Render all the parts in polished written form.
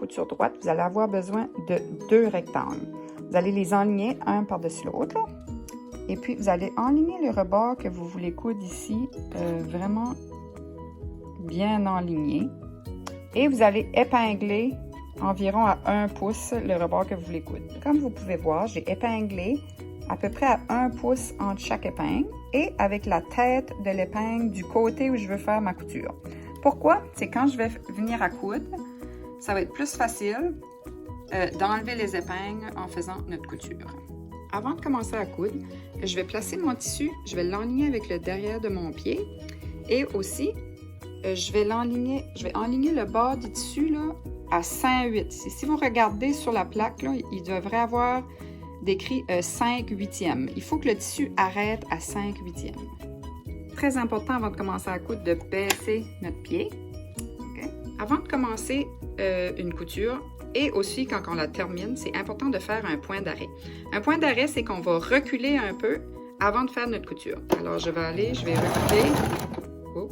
couture droite, vous allez avoir besoin de 2 rectangles. Vous allez les enligner un par-dessus l'autre. Et puis, vous allez enligner le rebord que vous voulez coudre ici, vraiment bien enligné. Et vous allez épingler environ à 1 pouce le rebord que vous voulez coudre. Comme vous pouvez voir, j'ai épinglé à peu près à 1 pouce entre chaque épingle et avec la tête de l'épingle du côté où je veux faire ma couture. Pourquoi? C'est quand je vais venir à coudre, ça va être plus facile d'enlever les épingles en faisant notre couture. Avant de commencer à coudre, je vais placer mon tissu, je vais l'enligner avec le derrière de mon pied et aussi, je vais enligner le bord du tissu là, à 5/8. Si vous regardez sur la plaque, là, il devrait avoir décrit 5/8. Il faut que le tissu arrête à 5/8. Très important avant de commencer à coudre de baisser notre pied. Okay? Avant de commencer une couture et aussi quand on la termine, c'est important de faire un point d'arrêt. Un point d'arrêt, c'est qu'on va reculer un peu avant de faire notre couture. Alors, je vais reculer. Oh.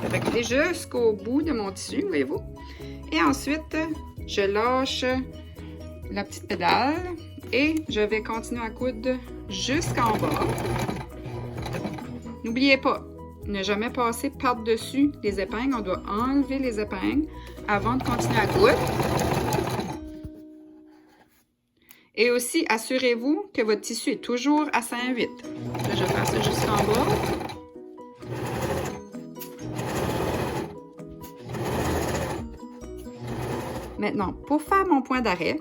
Je vais reculer jusqu'au bout de mon tissu, voyez-vous? Et ensuite, je lâche la petite pédale et je vais continuer à coudre jusqu'en bas. N'oubliez pas, ne jamais passer par-dessus les épingles. On doit enlever les épingles avant de continuer à coudre. Et aussi, assurez-vous que votre tissu est toujours à 5/8. Là, je vais faire ça jusqu'en bas. Maintenant, pour faire mon point d'arrêt,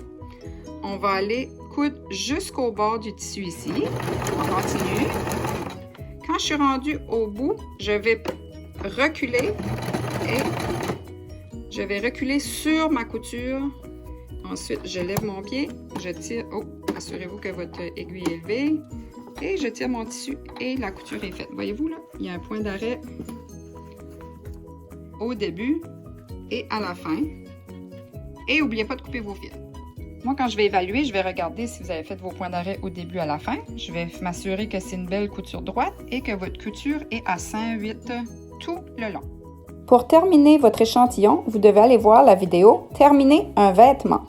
on va aller coudre jusqu'au bord du tissu ici. On continue. Quand je suis rendue au bout, je vais reculer et je vais reculer sur ma couture. Ensuite, je lève mon pied, je tire. Oh, assurez-vous que votre aiguille est élevée. Et je tire mon tissu et la couture est faite. Voyez-vous là, il y a un point d'arrêt au début et à la fin. Et n'oubliez pas de couper vos fils. Moi, quand je vais évaluer, je vais regarder si vous avez fait vos points d'arrêt au début à la fin. Je vais m'assurer que c'est une belle couture droite et que votre couture est à 5/8 tout le long. Pour terminer votre échantillon, vous devez aller voir la vidéo « Terminer un vêtement ».